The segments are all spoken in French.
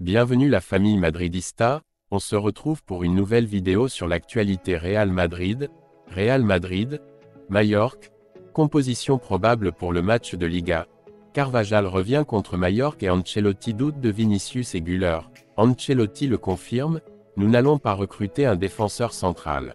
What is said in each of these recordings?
Bienvenue la famille madridista, on se retrouve pour une nouvelle vidéo sur l'actualité Real Madrid, Majorque, composition probable pour le match de Liga. Carvajal revient contre Majorque et Ancelotti doute de Vinicius et Güler. Ancelotti le confirme, nous n'allons pas recruter un défenseur central.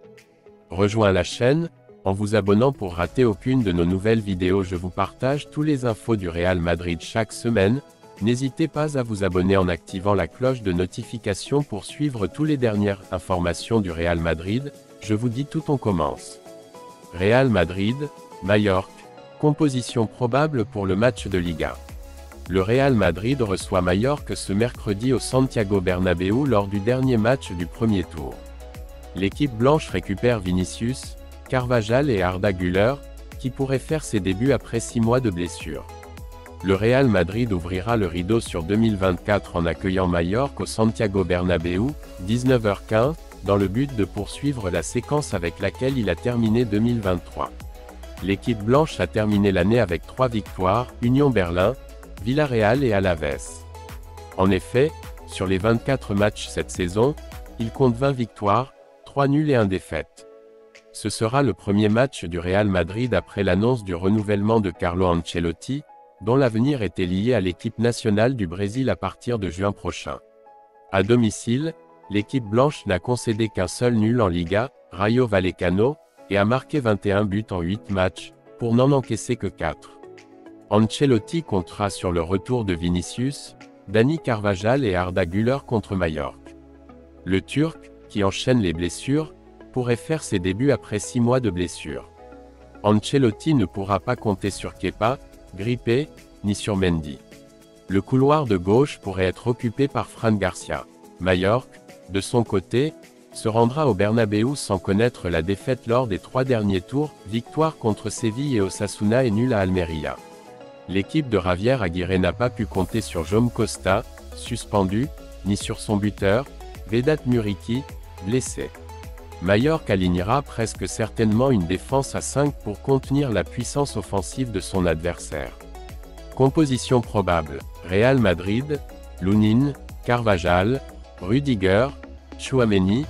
Rejoins la chaîne, en vous abonnant pour rater aucune de nos nouvelles vidéos. Je vous partage tous les infos du Real Madrid chaque semaine. N'hésitez pas à vous abonner en activant la cloche de notification pour suivre toutes les dernières informations du Real Madrid. Je vous dis tout, on commence. Real Madrid, Majorque, composition probable pour le match de Liga. Le Real Madrid reçoit Majorque ce mercredi au Santiago Bernabéu lors du dernier match du premier tour. L'équipe blanche récupère Vinicius, Carvajal et Arda Güler, qui pourraient faire ses débuts après 6 mois de blessure. Le Real Madrid ouvrira le rideau sur 2024 en accueillant Majorque au Santiago Bernabéu, 19h15, dans le but de poursuivre la séquence avec laquelle il a terminé 2023. L'équipe blanche a terminé l'année avec 3 victoires, Union Berlin, Villarreal et Alaves. En effet, sur les 24 matchs cette saison, il compte 20 victoires, 3 nuls et 1 défaite. Ce sera le premier match du Real Madrid après l'annonce du renouvellement de Carlo Ancelotti, dont l'avenir était lié à l'équipe nationale du Brésil à partir de juin prochain. À domicile, l'équipe blanche n'a concédé qu'un seul nul en Liga, Rayo Vallecano, et a marqué 21 buts en 8 matchs, pour n'en encaisser que 4. Ancelotti comptera sur le retour de Vinicius, Dani Carvajal et Arda Güler contre Majorque. Le Turc, qui enchaîne les blessures, pourrait faire ses débuts après 6 mois de blessure. Ancelotti ne pourra pas compter sur Kepa, Grippé, ni sur Mendy. Le couloir de gauche pourrait être occupé par Fran Garcia. Majorque, de son côté, se rendra au Bernabéu sans connaître la défaite lors des 3 derniers tours, victoire contre Séville et Osasuna et nul à Almeria. L'équipe de Javier Aguirre n'a pas pu compter sur Jaume Costa, suspendu, ni sur son buteur, Vedat Muriqi, blessé. Majorque alignera presque certainement une défense à 5 pour contenir la puissance offensive de son adversaire. Composition probable: Real Madrid, Lunin, Carvajal, Rudiger, Tchouaméni,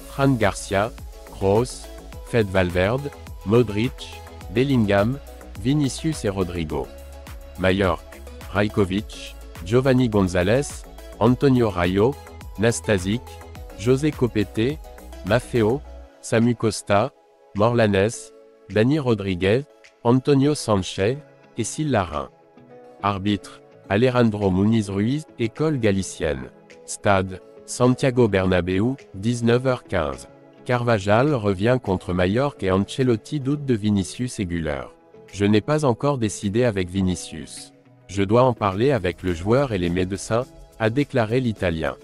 Fran Garcia, Kroos, Fede Valverde, Modric, Bellingham, Vinicius et Rodrigo. Majorque: Rajkovic, Giovanni González, Antonio Rayo, Nastasic, José Copete, Maffeo, Samu Costa, Morlanes, Dani Rodriguez, Antonio Sanchez, et Sil Larin. Arbitre: Alejandro Muniz Ruiz, École galicienne. Stade: Santiago Bernabéu, 19h15. Carvajal revient contre Majorque et Ancelotti doute de Vinicius et Güler. Je n'ai pas encore décidé avec Vinicius. Je dois en parler avec le joueur et les médecins, a déclaré l'Italien.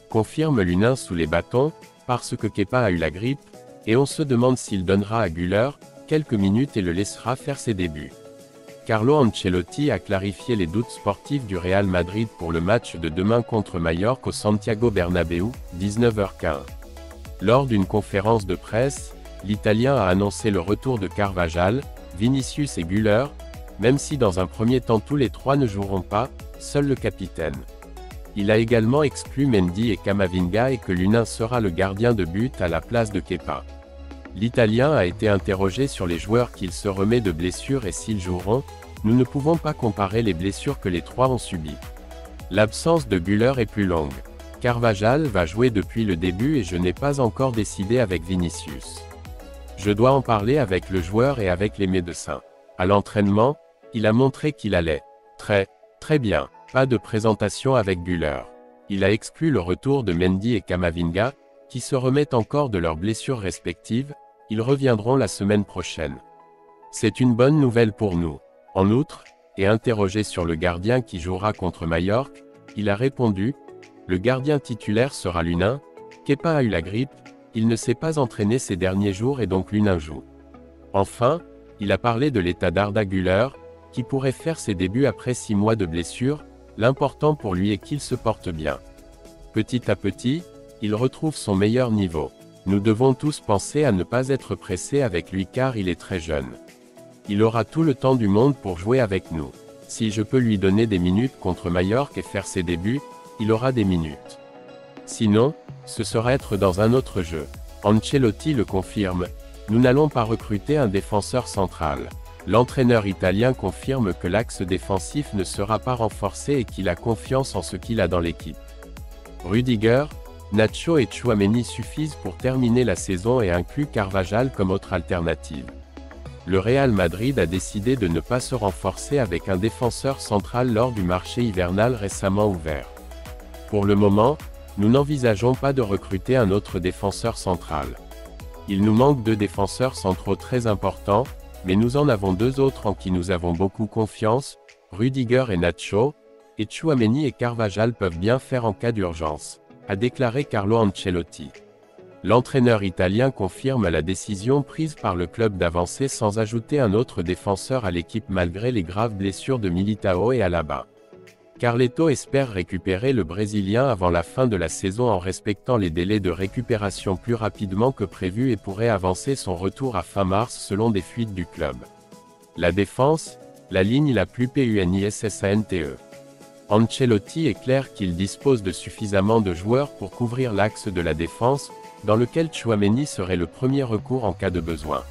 Confirme Lunin sous les bâtons, parce que Kepa a eu la grippe, et on se demande s'il donnera à Güler quelques minutes et le laissera faire ses débuts. Carlo Ancelotti a clarifié les doutes sportifs du Real Madrid pour le match de demain contre Majorque au Santiago Bernabéu, 19h15. Lors d'une conférence de presse, l'Italien a annoncé le retour de Carvajal, Vinicius et Güler, même si dans un premier temps tous les 3 ne joueront pas, seul le capitaine. Il a également exclu Mendy et Camavinga et que Lunin sera le gardien de but à la place de Kepa. L'Italien a été interrogé sur les joueurs qu'il se remet de blessures et s'ils joueront. Nous ne pouvons pas comparer les blessures que les 3 ont subies. L'absence de Güler est plus longue. Carvajal va jouer depuis le début et je n'ai pas encore décidé avec Vinicius. Je dois en parler avec le joueur et avec les médecins. À l'entraînement, il a montré qu'il allait très bien. Pas de présentation avec Güler. Il a exclu le retour de Mendy et Camavinga, qui se remettent encore de leurs blessures respectives. Ils reviendront la semaine prochaine. C'est une bonne nouvelle pour nous. En outre, et interrogé sur le gardien qui jouera contre Majorque, il a répondu: le gardien titulaire sera Lunin. Kepa a eu la grippe, il ne s'est pas entraîné ces derniers jours et donc Lunin joue. Enfin, il a parlé de l'état d'Arda Güler, qui pourrait faire ses débuts après 6 mois de blessure. L'important pour lui est qu'il se porte bien. Petit à petit, il retrouve son meilleur niveau. Nous devons tous penser à ne pas être pressés avec lui car il est très jeune. Il aura tout le temps du monde pour jouer avec nous. Si je peux lui donner des minutes contre Majorque et faire ses débuts, il aura des minutes. Sinon, ce sera être dans un autre jeu. Ancelotti le confirme, nous n'allons pas recruter un défenseur central. L'entraîneur italien confirme que l'axe défensif ne sera pas renforcé et qu'il a confiance en ce qu'il a dans l'équipe. Rudiger, Nacho et Tchouaméni suffisent pour terminer la saison et inclut Carvajal comme autre alternative. Le Real Madrid a décidé de ne pas se renforcer avec un défenseur central lors du marché hivernal récemment ouvert. Pour le moment, nous n'envisageons pas de recruter un autre défenseur central. Il nous manque 2 défenseurs centraux très importants, mais nous en avons 2 autres en qui nous avons beaucoup confiance, Rudiger et Nacho, et Tchouaméni et Carvajal peuvent bien faire en cas d'urgence, a déclaré Carlo Ancelotti. L'entraîneur italien confirme la décision prise par le club d'avancer sans ajouter un autre défenseur à l'équipe malgré les graves blessures de Militao et Alaba. Carleto espère récupérer le Brésilien avant la fin de la saison en respectant les délais de récupération plus rapidement que prévu et pourrait avancer son retour à fin mars selon des fuites du club. La défense, la ligne la plus PUNISSANTE. Ancelotti est clair qu'il dispose de suffisamment de joueurs pour couvrir l'axe de la défense, dans lequel Tchouaméni serait le premier recours en cas de besoin.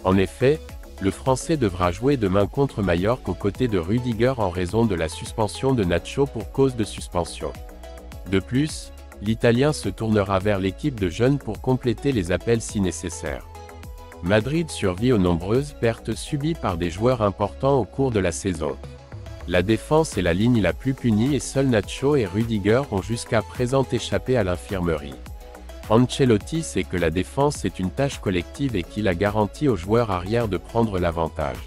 En effet, le Français devra jouer demain contre Majorque aux côtés de Rudiger en raison de la suspension de Nacho pour cause de suspension. De plus, l'Italien se tournera vers l'équipe de jeunes pour compléter les appels si nécessaire. Madrid survit aux nombreuses pertes subies par des joueurs importants au cours de la saison. La défense est la ligne la plus punie et seuls Nacho et Rudiger ont jusqu'à présent échappé à l'infirmerie. Ancelotti sait que la défense est une tâche collective et qu'il a garanti aux joueurs arrière de prendre l'avantage.